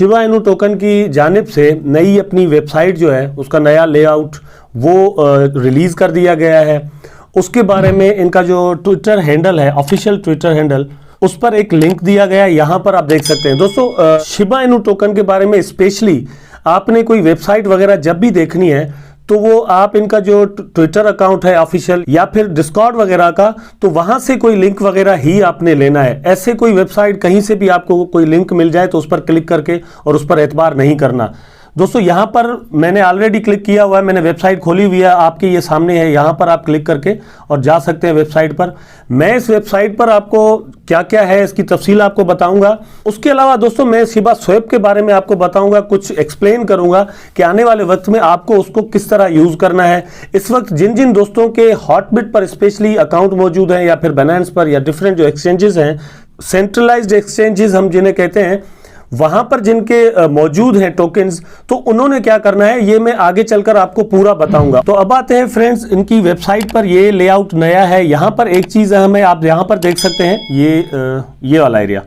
Shiba Inu token की जानिब से नई अपनी वेबसाइट जो है उसका नया लेआउट वो रिलीज कर दिया गया है। उसके बारे में इनका जो ट्विटर हैंडल है, ऑफिशियल ट्विटर हैंडल, उस पर एक लिंक दिया गया है, यहाँ पर आप देख सकते हैं। दोस्तों शिबा इनू टोकन के बारे में स्पेशली आपने कोई वेबसाइट वगैरह जब भी देखनी है तो वो आप इनका जो ट्विटर अकाउंट है ऑफिशियल या फिर डिस्कॉर्ड वगैरह का, तो वहां से कोई लिंक वगैरह ही आपने लेना है। ऐसे कोई वेबसाइट कहीं से भी आपको कोई लिंक मिल जाए तो उस पर क्लिक करके और उस पर एतबार नहीं करना। दोस्तों यहाँ पर मैंने ऑलरेडी क्लिक किया हुआ है, मैंने वेबसाइट खोली हुई है, आपके ये सामने है, यहाँ पर आप क्लिक करके और जा सकते हैं वेबसाइट पर। मैं इस वेबसाइट पर आपको क्या क्या है इसकी तफसील आपको बताऊंगा। उसके अलावा दोस्तों मैं शिबा स्वैप के बारे में आपको बताऊंगा, कुछ एक्सप्लेन करूंगा कि आने वाले वक्त में आपको उसको किस तरह यूज करना है। इस वक्त जिन जिन दोस्तों के हॉटबिट पर स्पेशली अकाउंट मौजूद हैं या फिर बाइनेंस पर या डिफरेंट जो एक्सचेंजेस हैं, सेंट्रलाइज्ड एक्सचेंजेस हम जिन्हें कहते हैं, वहां पर जिनके मौजूद हैं टोकन्स, तो उन्होंने क्या करना है ये मैं आगे चलकर आपको पूरा बताऊंगा। तो अब आते हैं फ्रेंड्स इनकी वेबसाइट पर। ये लेआउट नया है। यहां पर एक चीज अहम है, आप यहां पर देख सकते हैं ये वाला एरिया,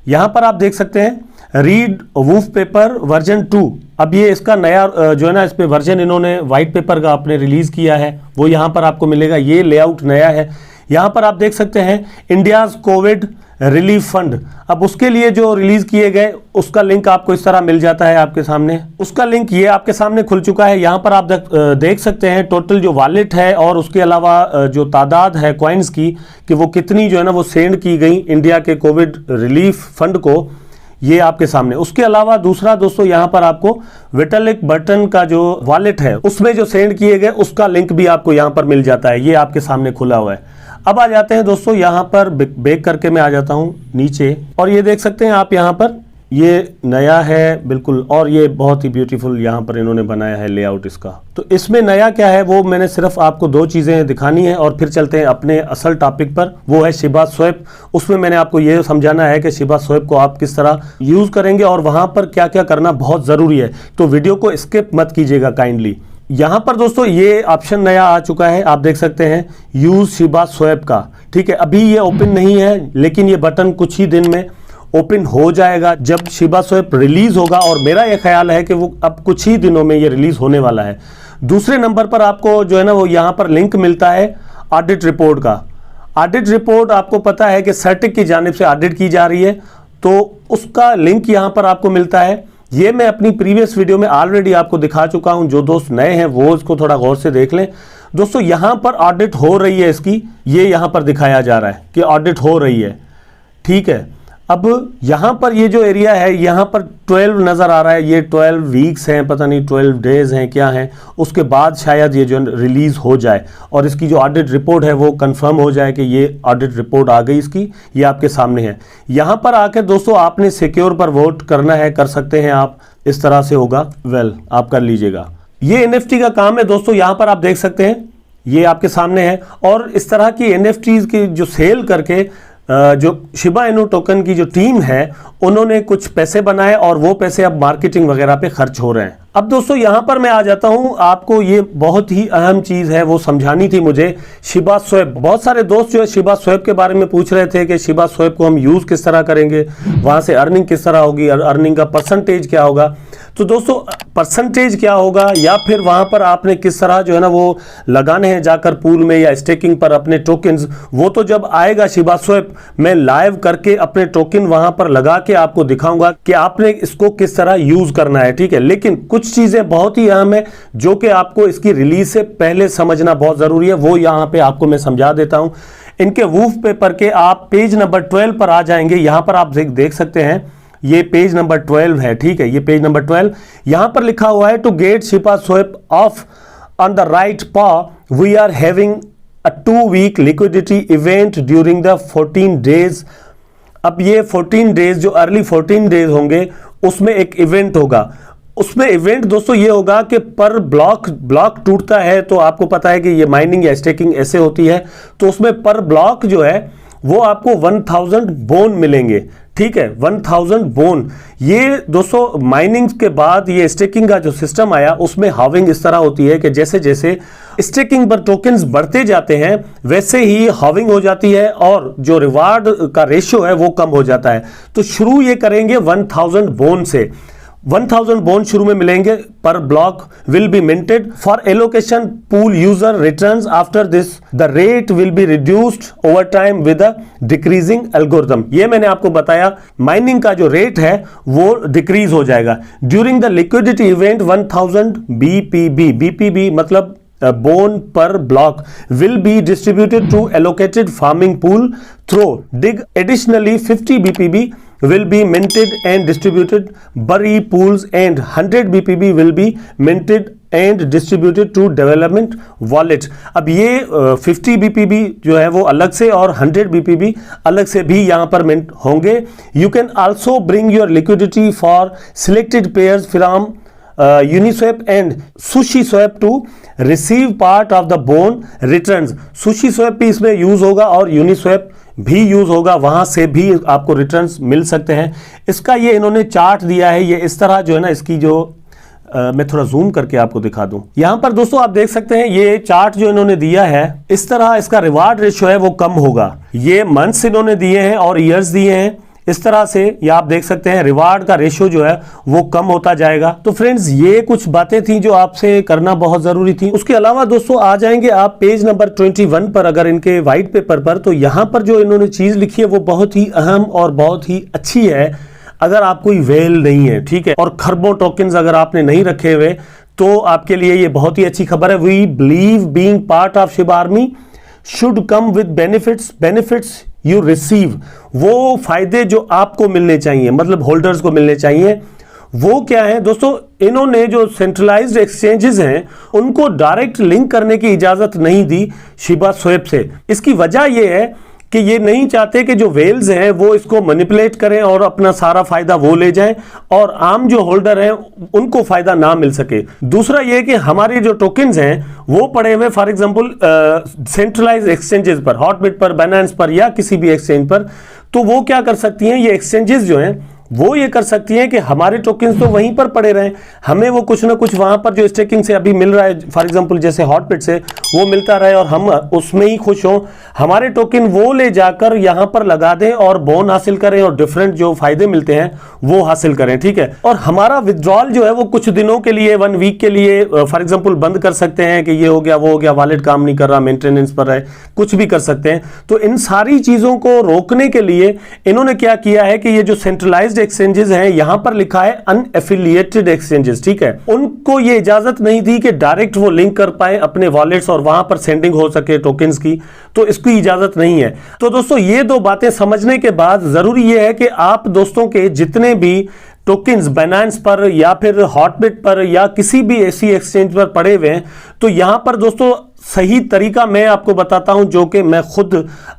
यहां पर आप देख सकते हैं रीड वूफ पेपर वर्जन 2। अब ये इसका नया जो है ना, इस पे वर्जन इन्होंने व्हाइट पेपर का आपने रिलीज किया है, वो यहां पर आपको मिलेगा। ये लेआउट नया है। यहां पर आप देख सकते हैं इंडियाज कोविड रिलीफ फंड। अब उसके लिए जो रिलीज किए गए उसका लिंक आपको इस तरह मिल जाता है आपके सामने। उसका लिंक ये आपके सामने खुल चुका है। यहाँ पर आप देख सकते हैं टोटल जो वॉलेट है और उसके अलावा जो तादाद है कॉइन्स की कि वो कितनी जो है ना वो सेंड की गई इंडिया के कोविड रिलीफ फंड को, ये आपके सामने। उसके अलावा दूसरा दोस्तों यहाँ पर आपको विटलिक बटन का जो वॉलेट है उसमें जो सेंड किए गए उसका लिंक भी आपको यहाँ पर मिल जाता है। ये आपके सामने खुला हुआ है। अब आ जाते हैं दोस्तों यहाँ पर बैक करके मैं आ जाता हूँ नीचे, और ये देख सकते हैं आप यहाँ पर ये नया है बिल्कुल, और ये बहुत ही ब्यूटीफुल यहाँ पर इन्होंने बनाया है लेआउट इसका। तो इसमें नया क्या है वो मैंने सिर्फ आपको दो चीज़ें दिखानी है और फिर चलते हैं अपने असल टॉपिक पर, वो है शिबा स्वैप। उसमें मैंने आपको ये समझाना है कि शिबा स्वैप को आप किस तरह यूज़ करेंगे और वहाँ पर क्या क्या करना बहुत ज़रूरी है। तो वीडियो को स्किप मत कीजिएगा काइंडली। यहाँ पर दोस्तों ये ऑप्शन नया आ चुका है, आप देख सकते हैं यूज शिबा स्वैप का। ठीक है, अभी ये ओपन नहीं है लेकिन ये बटन कुछ ही दिन में ओपन हो जाएगा जब शिबा स्वैप रिलीज होगा, और मेरा ये ख्याल है कि वो अब कुछ ही दिनों में ये रिलीज होने वाला है। दूसरे नंबर पर आपको जो है ना वो यहाँ पर लिंक मिलता है ऑडिट रिपोर्ट का। ऑडिट रिपोर्ट आपको पता है कि सर्टिक की जानिब से ऑडिट की जा रही है, तो उसका लिंक यहाँ पर आपको मिलता है। ये मैं अपनी प्रीवियस वीडियो में ऑलरेडी आपको दिखा चुका हूं, जो दोस्त नए हैं वो इसको थोड़ा गौर से देख लें। दोस्तों यहां पर ऑडिट हो रही है इसकी, ये यहां पर दिखाया जा रहा है कि ऑडिट हो रही है। ठीक है, अब यहां पर ये जो एरिया है यहां पर 12 नजर आ रहा है, ये 12 वीक्स हैं, पता नहीं 12 डेज हैं क्या हैं, उसके बाद शायद ये जो रिलीज हो जाए और इसकी जो ऑडिट रिपोर्ट है वो कंफर्म हो जाए कि ये ऑडिट रिपोर्ट आ गई इसकी। ये आपके सामने है। यहां पर आकर दोस्तों आपने सिक्योर पर वोट करना है, कर सकते हैं आप, इस तरह से होगा। आप कर लीजिएगा। ये NFT का काम है दोस्तों, यहां पर आप देख सकते हैं ये आपके सामने है। और इस तरह की NFTs की जो सेल करके जो शिबा इनू टोकन की जो टीम है उन्होंने कुछ पैसे बनाए और वो पैसे अब मार्केटिंग वगैरह पे खर्च हो रहे हैं। अब दोस्तों यहाँ पर मैं आ जाता हूँ, आपको ये बहुत ही अहम चीज़ है वो समझानी थी मुझे, शिबा स्वैप। बहुत सारे दोस्त जो है शिबा स्वैप के बारे में पूछ रहे थे कि शिबा स्वैप को हम यूज़ किस तरह करेंगे, वहाँ से अर्निंग किस तरह होगी, अर्निंग का परसेंटेज क्या होगा। तो दोस्तों परसेंटेज क्या होगा या फिर वहाँ पर आपने किस तरह जो है ना वो लगाने हैं जाकर पूल में या स्टेकिंग पर अपने टोकन्स, वो तो जब आएगा शिबा स्वैप मैं लाइव करके अपने टोकन वहाँ पर लगा के आपको दिखाऊंगा कि आपने इसको किस तरह यूज़ करना है। ठीक है, लेकिन कुछ चीज़ें बहुत ही अहम है जो कि आपको इसकी रिलीज से पहले समझना बहुत ज़रूरी है, वो यहाँ पे आपको मैं समझा देता हूँ। इनके वूफ पेपर के आप पेज नंबर 12 पर आ जाएंगे। यहाँ पर आप देख सकते हैं ये पेज नंबर 12 है। ठीक है, ये पेज नंबर 12, यहाँ पर लिखा हुआ है to get Shiba swap off on the right पा we are having a 2 week liquidity event during the 14 days. अब ये 14 डेज जो अर्ली 14 डेज होंगे उसमें एक इवेंट होगा। उसमें इवेंट दोस्तों ये होगा कि पर ब्लॉक टूटता है, तो आपको पता है कि ये माइनिंग या स्टेकिंग ऐसे होती है, तो उसमें पर ब्लॉक जो है वो आपको 1000 बोन मिलेंगे। ठीक है, 1000 बोन। ये दोस्तों माइनिंग के बाद ये स्टेकिंग का जो सिस्टम आया उसमें हाविंग इस तरह होती है कि जैसे जैसे स्टेकिंग पर टोकन्स बढ़ते जाते हैं वैसे ही हाविंग हो जाती है और जो रिवार्ड का रेशियो है वो कम हो जाता है। तो शुरू ये करेंगे 1000 बोन से। 1000 बॉन्ड शुरू में मिलेंगे पर block will be minted for allocation pool user returns after this the rate will be reduced over time with a decreasing algorithm. ये मैंने आपको बताया माइनिंग का जो रेट है वो डिक्रीज हो जाएगा ड्यूरिंग द लिक्विडिटी इवेंट 1000 बीपीबी। बीपीबी मतलब bone per block will be distributed to allocated farming pool through dig. Additionally 50 bpb will be minted and distributed bury pools and 100 bpb will be minted and distributed to development wallet। अब ये 50 bpb जो है वो अलग से और 100 bpb अलग से भी यहाँ पर मिंट होंगे। You can also bring your liquidity for selected pairs from Uniswap and SushiSwap to receive part of the bone returns। SushiSwap भी इसमें यूज होगा और Uniswap भी यूज होगा, वहां से भी आपको रिटर्न्स मिल सकते हैं। इसका ये इन्होंने चार्ट दिया है, ये इस तरह जो है ना, इसकी जो मैं थोड़ा जूम करके आपको दिखा दूं। यहां पर दोस्तों आप देख सकते हैं ये चार्ट जो इन्होंने दिया है, इस तरह इसका रिवार्ड रेशियो है वो कम होगा। ये मंथ्स इन्होंने दिए हैं और ईयर्स दिए हैं, इस तरह से ये आप देख सकते हैं रिवार्ड का रेशियो जो है वो कम होता जाएगा। तो फ्रेंड्स ये कुछ बातें थी जो आपसे करना बहुत जरूरी थी। उसके अलावा दोस्तों आ जाएंगे आप पेज नंबर 21 पर, अगर इनके व्हाइट पेपर पर, तो यहां पर जो इन्होंने चीज लिखी है वो बहुत ही अहम और बहुत ही अच्छी है। अगर आप कोई वेल नहीं है, ठीक है, और खरबों टोकन्स अगर आपने नहीं रखे हुए तो आपके लिए ये बहुत ही अच्छी खबर है। We believe being part of Shiba Army should come with benefits you receive. वो फायदे जो आपको मिलने चाहिए, मतलब होल्डर्स को मिलने चाहिए, वो क्या है दोस्तों? इन्होंने जो सेंट्रलाइज्ड एक्सचेंजेस हैं उनको डायरेक्ट लिंक करने की इजाजत नहीं दी शिबा स्वैप से। इसकी वजह यह है कि ये नहीं चाहते कि जो वेल्स हैं वो इसको मैनिपुलेट करें और अपना सारा फायदा वो ले जाएं और आम जो होल्डर हैं उनको फायदा ना मिल सके। दूसरा ये कि हमारे जो टोकन्स हैं वो पड़े हुए फॉर एग्जांपल सेंट्रलाइज्ड एक्सचेंजेस पर, हॉटबिट पर, बाइनेंस पर या किसी भी एक्सचेंज पर, तो वो क्या कर सकती हैं, ये एक्सचेंजेस जो हैं वो ये कर सकती हैं कि हमारे टोकन्स तो वहीं पर पड़े रहें, हमें वो कुछ ना कुछ वहां पर जो स्टेकिंग से अभी मिल रहा है, फॉर एग्जांपल जैसे हॉटबिट से, वो मिलता रहे और हम उसमें ही खुश हों। हमारे टोकन वो ले जाकर यहां पर लगा दें और बोन हासिल करें और डिफरेंट जो फायदे मिलते हैं वो हासिल करें, ठीक है। और हमारा विड्रॉल जो है वो कुछ दिनों के लिए, 1 वीक के लिए फॉर एग्जाम्पल बंद कर सकते हैं कि ये हो गया वो हो गया, वॉलेट काम नहीं कर रहा, मेंटेनेंस पर है, कुछ भी कर सकते हैं। तो इन सारी चीजों को रोकने के लिए इन्होंने क्या किया है कि ये जो सेंट्रलाइज्ड एक्सचेंजेस हैं, यहां पर लिखा है अनएफिलिएटेड एक्सचेंजेस, ठीक है, उनको ये इजाजत नहीं दी कि डायरेक्ट वो लिंक कर पाए अपने वॉलेट्स और वहां पर सेंडिंग हो सके टोकन्स की, तो इसकी इजाजत नहीं है। तो दोस्तों ये दो बातें समझने के बाद जरूरी ये है कि आप दोस्तों के जितने भी टोकन्स बाइनेंस पर या फिर हॉटबिट पर या किसी भी ऐसी एक्सचेंज पर पड़े हुए हैं, तो यहां पर दोस्तों सही तरीका मैं आपको बताता हूं जो कि मैं खुद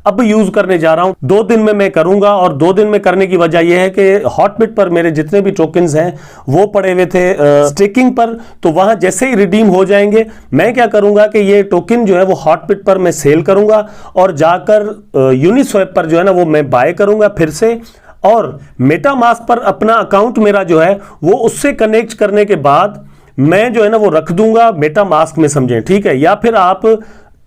अब यूज करने जा रहा हूं। 2 दिन में मैं करूंगा और 2 दिन में करने की वजह यह है कि हॉटबिट पर मेरे जितने भी टोकन्स हैं वो पड़े हुए थे स्टेकिंग पर, तो वहां जैसे ही रिडीम हो जाएंगे मैं क्या करूंगा कि ये टोकन जो है वो हॉटबिट पर मैं सेल करूंगा और जाकर यूनिस्वैप पर जो है ना वो मैं बाय करूंगा फिर से, और मेटामास्क पर अपना अकाउंट मेरा जो है वो उससे कनेक्ट करने के बाद मैं जो है ना वो रख दूंगा मेटामास्क में, समझें, ठीक है। या फिर आप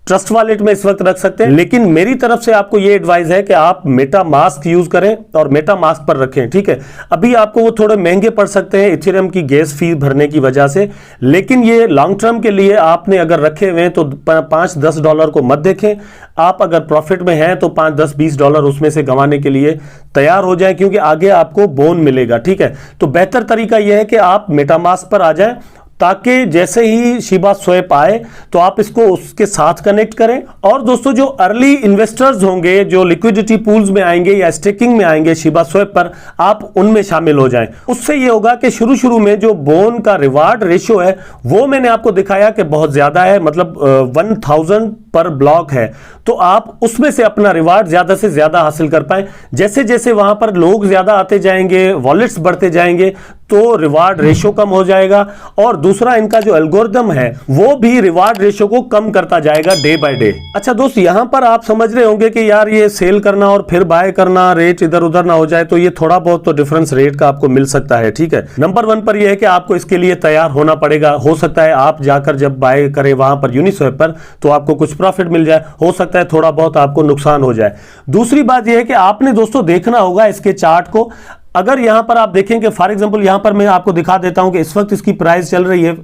ट्रस्ट वॉलेट में इस वक्त रख सकते हैं, लेकिन मेरी तरफ से आपको ये एडवाइस है कि आप मेटामास्क यूज करें और मेटामास्क पर रखें, ठीक है। अभी आपको वो थोड़े महंगे पड़ सकते हैं इथेरियम की गैस फीस भरने की वजह से, लेकिन ये लॉन्ग टर्म के लिए आपने अगर रखे हुए हैं तो $5-10 को मत देखें। आप अगर प्रॉफिट में हैं तो $5-10-20 उसमें से गंवाने के लिए तैयार हो जाए, क्योंकि आगे आपको बोन मिलेगा, ठीक है। तो बेहतर तरीका यह है कि आप मेटामास्क पर आ जाएं ताकि जैसे ही शिबा स्वैप आए तो आप इसको उसके साथ कनेक्ट करें। और दोस्तों जो अर्ली इन्वेस्टर्स होंगे जो लिक्विडिटी पूल्स में आएंगे या स्टेकिंग में आएंगे शिबा स्वैप पर, आप उनमें शामिल हो जाएं। उससे ये होगा कि शुरू में जो बोन का रिवार्ड रेशियो है वो मैंने आपको दिखाया कि बहुत ज्यादा है, मतलब 1000 पर ब्लॉक है, तो आप उसमें से अपना रिवार्ड ज्यादा से ज्यादा हासिल कर पाए। जैसे जैसे वहां पर लोग ज्यादा आते जाएंगे, वॉलेट्स बढ़ते जाएंगे, तो रिवार्ड रेशियो कम हो जाएगा। और दूसरा इनका जो एल्गोरिथम है वो भी रिवार्ड रेशियो को कम करता जाएगा डे बाय डे। अच्छा दोस्त, यहां पर आप समझ रहे होंगे कि यार ये सेल करना और फिर बाय करना, रेट इधर उधर ना हो जाए, तो ये थोड़ा बहुत तो डिफरेंस रेट का आपको मिल सकता है, ठीक है। नंबर 1 पर यह है कि आपको इसके लिए तैयार होना पड़ेगा। हो सकता है आप जाकर जब बाय करें वहां पर यूनिस्वैप पर तो आपको कुछ प्रॉफिट मिल जाए, हो सकता है थोड़ा बहुत आपको नुकसान हो जाए। दूसरी बात यह है कि आपने दोस्तों देखना होगा इसके चार्ट को। अगर यहां पर आप देखेंगे फॉर एग्जांपल यहां पर मैं आपको दिखा देता हूं कि इस वक्त इसकी प्राइस चल रही है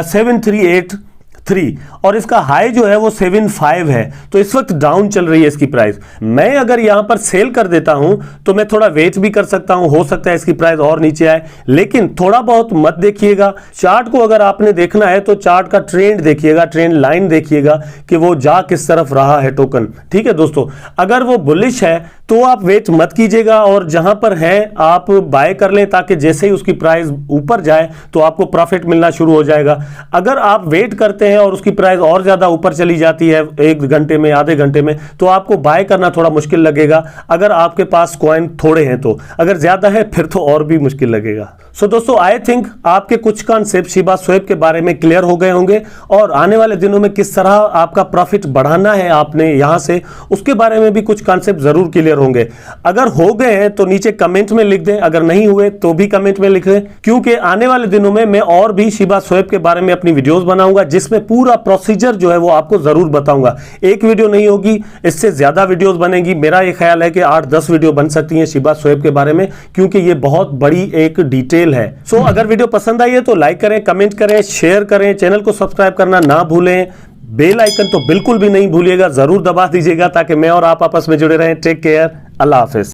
7383 और इसका हाई जो है वो 75 है, तो इस वक्त डाउन चल रही है इसकी प्राइस। मैं अगर यहां पर सेल कर देता हूं तो मैं थोड़ा वेट भी कर सकता हूं, हो सकता है इसकी प्राइस और नीचे आए, लेकिन थोड़ा बहुत मत देखिएगा। चार्ट को अगर आपने देखना है तो चार्ट का ट्रेंड देखिएगा, ट्रेंड लाइन देखिएगा कि वो जा किस तरफ रहा है टोकन। ठीक है दोस्तों, अगर वो बुलिश है तो आप वेट मत कीजिएगा और जहां पर है आप बाय कर लें, ताकि जैसे ही उसकी प्राइस ऊपर जाए तो आपको प्रॉफिट मिलना शुरू हो जाएगा। अगर आप वेट करते हैं और उसकी प्राइस और ज्यादा ऊपर चली जाती है 1 घंटे में, आधे घंटे में, तो आपको बाय करना थोड़ा मुश्किल लगेगा अगर आपके पास कॉइन थोड़े हैं तो। अगर ज्यादा है फिर तो और भी मुश्किल लगेगा। सो दोस्तों, आई थिंक आपके कुछ कॉन्सेप्ट शिबा स्वेप के बारे में क्लियर हो गए होंगे और आने वाले दिनों में किस तरह आपका प्रॉफिट बढ़ाना है आपने यहां से, उसके बारे में भी कुछ कॉन्सेप्ट जरूर क्लियर होंगे। अगर हो गए हैं तो नीचे कमेंट में लिख दें, अगर नहीं हुए तो भी कमेंट में लिख दें, क्योंकि आने वाले दिनों में मैं और भी शिबा स्वेप के बारे में अपनी वीडियोस बनाऊंगा जिसमें पूरा प्रोसीजर जो है वो आपको जरूर बताऊंगा। एक वीडियो नहीं होगी, इससे ज्यादा वीडियोस बनेंगी। मेरा ये ख्याल है कि 8-10 वीडियो बन सकती हैं शिबा स्वेप के बारे में, क्योंकि ये बहुत बड़ी एक डिटेल है। सो अगर वीडियो पसंद आई है तो लाइक करें, कमेंट करें, शेयर करें, चैनल को सब्सक्राइब करना ना भूलें, बेल आइकन तो बिल्कुल भी नहीं भूलिएगा, जरूर दबा दीजिएगा ताकि मैं और आप आपस में जुड़े रहें। टेक केयर, अल्लाह हाफिज।